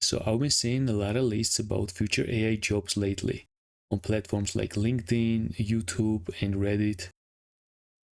So I've been seeing a lot of lists about future AI jobs lately on platforms like LinkedIn, YouTube, and Reddit.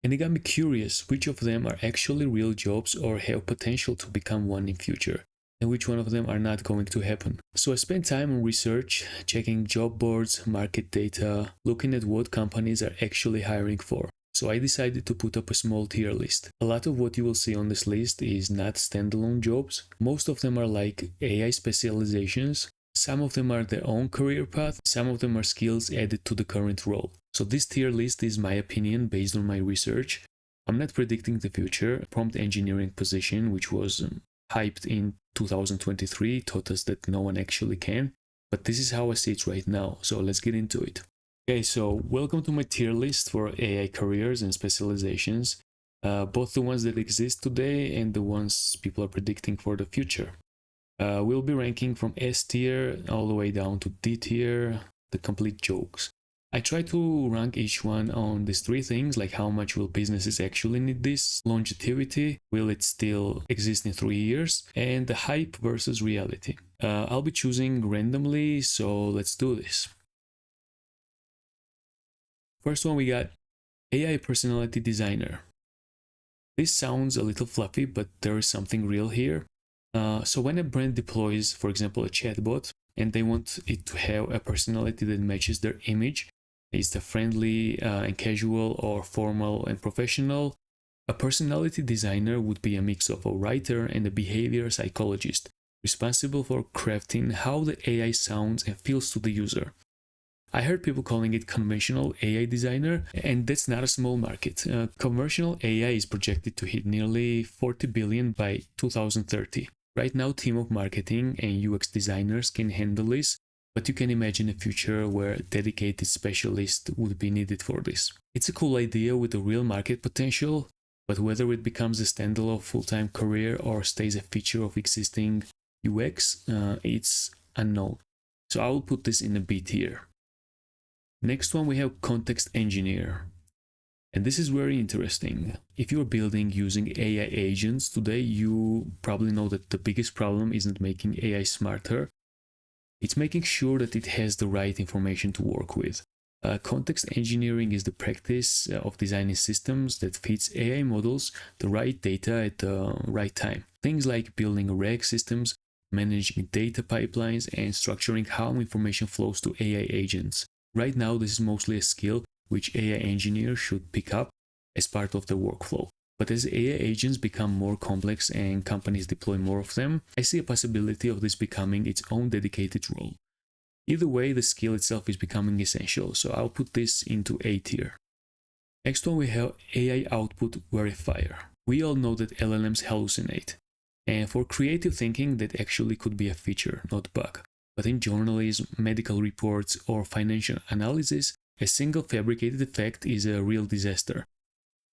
And it got me curious which of them are actually real jobs or have potential to become one in future, and which one of them are not going to happen. So I spent time on research, checking job boards, market data, looking at what companies are actually hiring for. So I decided to put up a small tier list. A lot of what you will see on this list is not standalone jobs. Most of them are like AI specializations. Some of them are their own career path. Some of them are skills added to the current role. So this tier list is my opinion based on my research. I'm not predicting the future. Prompt engineering position, which was hyped in 2023, taught us that no one actually can. But this is how I see it right now. So let's get into it. Okay, so welcome to my tier list for AI careers and specializations, both the ones that exist today and the ones people are predicting for the future. We'll be ranking from S tier all the way down to D tier, the complete jokes. I try to rank each one on these three things, like how much will businesses actually need this, longevity, will it still exist in 3 years, and the hype versus reality. I'll be choosing randomly, so let's do this. First one we got AI personality designer. This sounds a little fluffy, but there is something real here. So when a brand deploys, for example, a chatbot, and they want it to have a personality that matches their image, is it friendly and casual or formal and professional? A personality designer would be a mix of a writer and a behavior psychologist, responsible for crafting how the AI sounds and feels to the user. I heard people calling it conventional AI designer, and that's not a small market. Conventional AI is projected to hit nearly 40 billion by 2030. Right now, team of marketing and UX designers can handle this, but you can imagine a future where a dedicated specialist would be needed for this. It's a cool idea with a real market potential, but whether it becomes a standalone full-time career or stays a feature of existing UX, it's unknown. So I will put this in a B tier. Next one, we have context engineer. And this is very interesting. If you're building using AI agents today, you probably know that the biggest problem isn't making AI smarter. It's making sure that it has the right information to work with. Context engineering is the practice of designing systems that feeds AI models the right data at the right time. Things like building RAG systems, managing data pipelines, and structuring how information flows to AI agents. Right now, this is mostly a skill which AI engineers should pick up as part of their workflow. But as AI agents become more complex and companies deploy more of them, I see a possibility of this becoming its own dedicated role. Either way, the skill itself is becoming essential, so I'll put this into A tier. Next one, we have AI Output Verifier. We all know that LLMs hallucinate, and for creative thinking, that actually could be a feature, not a bug. But in journalism, medical reports, or financial analysis, a single fabricated effect is a real disaster.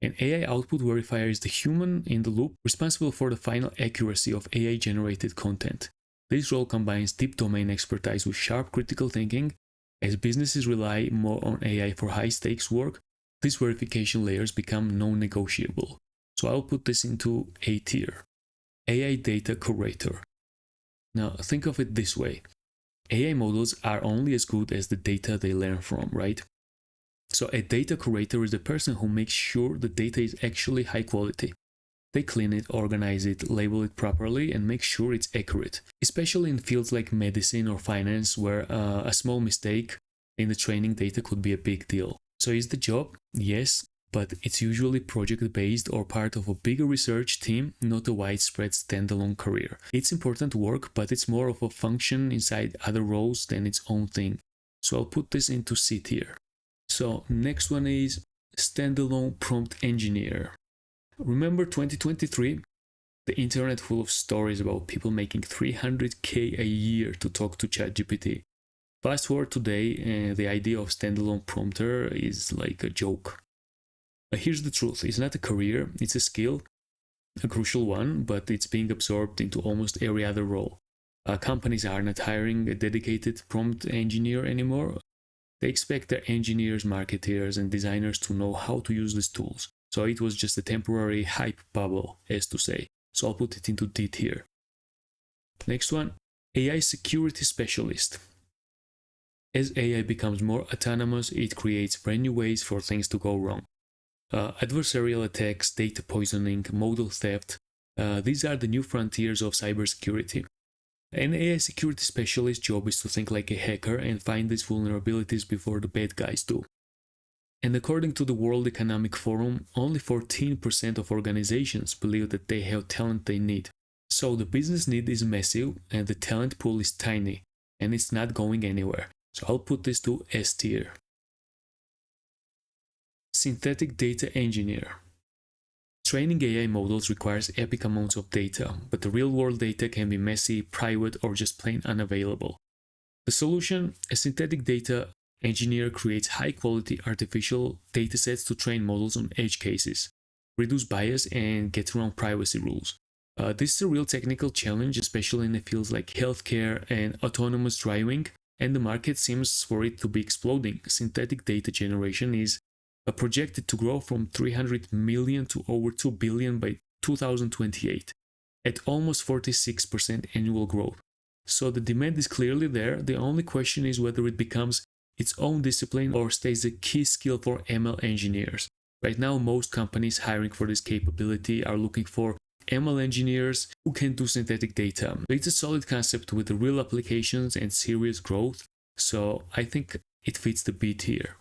An AI output verifier is the human in the loop responsible for the final accuracy of AI-generated content. This role combines deep domain expertise with sharp critical thinking. As businesses rely more on AI for high-stakes work, these verification layers become non-negotiable. So I'll put this into A tier. AI Data Curator. Now think of it this way. AI models are only as good as the data they learn from, right? So a data curator is the person who makes sure the data is actually high quality. They clean it, organize it, label it properly, and make sure it's accurate, especially in fields like medicine or finance, where a small mistake in the training data could be a big deal. So is the job? Yes, but it's usually project-based or part of a bigger research team, not a widespread standalone career. It's important work, but it's more of a function inside other roles than its own thing. So I'll put this into C tier. So next one is standalone prompt engineer. Remember 2023? The internet full of stories about people making $300K a year to talk to ChatGPT. Fast forward today, the idea of standalone prompter is like a joke. Here's the truth, it's not a career, it's a skill, a crucial one, but it's being absorbed into almost every other role. Companies are not hiring a dedicated prompt engineer anymore. They expect their engineers, marketers, and designers to know how to use these tools. So it was just a temporary hype bubble, as to say. So I'll put it into D tier. Next one, AI security specialist. As AI becomes more autonomous, it creates brand new ways for things to go wrong. Adversarial attacks, data poisoning, model theft, these are the new frontiers of cybersecurity. An AI security specialist's job is to think like a hacker and find these vulnerabilities before the bad guys do. And according to the World Economic Forum, only 14% of organizations believe that they have talent they need. So the business need is massive and the talent pool is tiny, and it's not going anywhere. So I'll put this to S tier. Synthetic Data Engineer. Training AI models requires epic amounts of data, but the real-world data can be messy, private, or just plain unavailable. The solution: a synthetic data engineer creates high-quality artificial datasets to train models on edge cases, reduce bias, and get around privacy rules. This is a real technical challenge, especially in fields like healthcare and autonomous driving, and the market seems for it to be exploding. Synthetic data generation is projected to grow from 300 million to over 2 billion by 2028, at almost 46% annual growth. So the demand is clearly there. The only question is whether it becomes its own discipline or stays a key skill for ML engineers. Right now, most companies hiring for this capability are looking for ML engineers who can do synthetic data. It's a solid concept with real applications and serious growth, so I think it fits the B tier.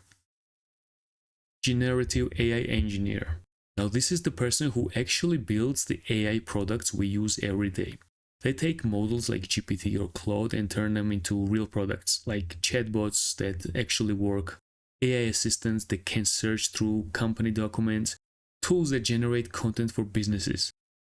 Generative AI Engineer. Now this is the person who actually builds the AI products we use every day. They take models like GPT or Claude and turn them into real products, like chatbots that actually work, AI assistants that can search through company documents, tools that generate content for businesses.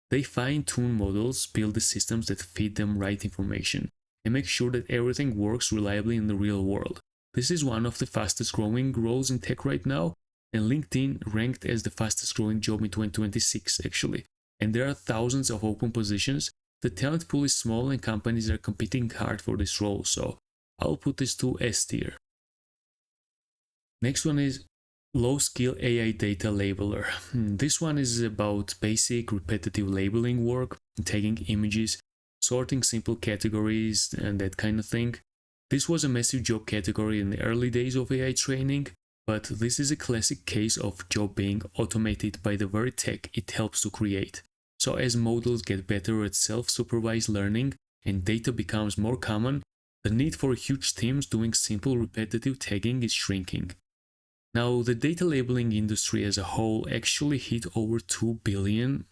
They fine-tune models, build the systems that feed them right information, and make sure that everything works reliably in the real world. This is one of the fastest growing roles in tech right now, and LinkedIn ranked as the fastest growing job in 2026 actually. And there are thousands of open positions. The talent pool is small and companies are competing hard for this role, so I'll put this to S tier. Next one is low skill AI data labeler. This one is about basic repetitive labeling work, tagging images, sorting simple categories and that kind of thing. This was a massive job category in the early days of AI training, but this is a classic case of job being automated by the very tech it helps to create. So as models get better at self-supervised learning and data becomes more common, the need for huge teams doing simple repetitive tagging is shrinking. Now, the data labeling industry as a whole actually hit over 2 billion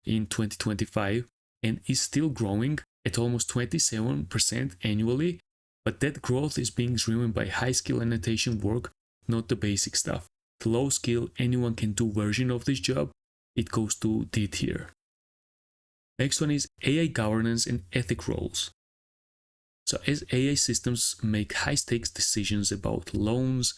in 2025 and is still growing at almost 27% annually, but that growth is being driven by high-skill annotation work, not the basic stuff. The low-skill, anyone-can-do version of this job, it goes to D tier. Next one is AI governance and ethic roles. So as AI systems make high-stakes decisions about loans,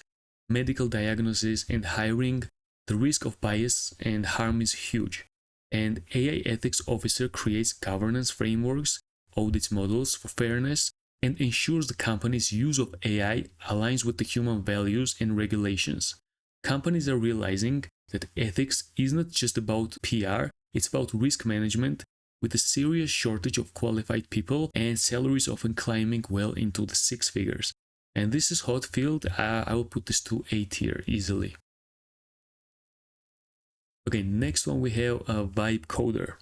medical diagnosis, and hiring, the risk of bias and harm is huge. And AI ethics officer creates governance frameworks, audits models for fairness, and ensures the company's use of AI aligns with the human values and regulations. Companies are realizing that ethics is not just about PR, it's about risk management, with a serious shortage of qualified people and salaries often climbing well into the six figures. And this is hot field. I will put this to A tier easily. Okay, next one we have a vibe coder.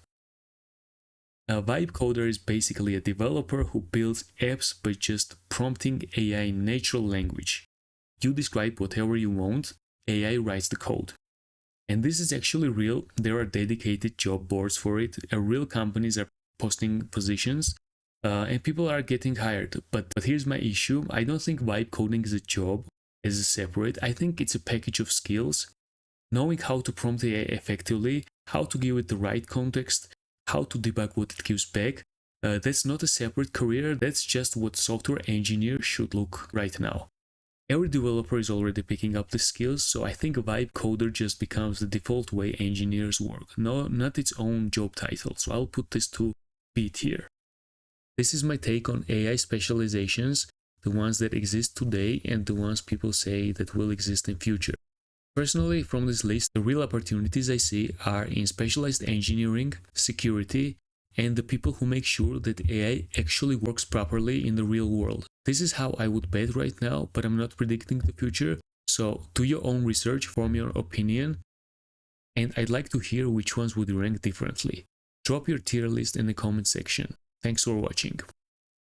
A vibe coder is basically a developer who builds apps by just prompting AI in natural language. You describe whatever you want, AI writes the code. And this is actually real. There are dedicated job boards for it. Real companies are posting positions and people are getting hired. But here's my issue. I don't think vibe coding is a job as a separate. I think it's a package of skills. Knowing how to prompt AI effectively, how to give it the right context, how to debug what it gives back, that's not a separate career. That's just what software engineers should look right now. Every developer is already picking up the skills, so I think a vibe coder just becomes the default way engineers work, not its own job title, so I'll put this to B tier. This is my take on AI specializations, the ones that exist today and the ones people say that will exist in future. Personally, from this list, the real opportunities I see are in specialized engineering, security, and the people who make sure that AI actually works properly in the real world. This is how I would bet right now, but I'm not predicting the future. So do your own research, form your opinion, and I'd like to hear which ones would rank differently. Drop your tier list in the comment section. Thanks for watching.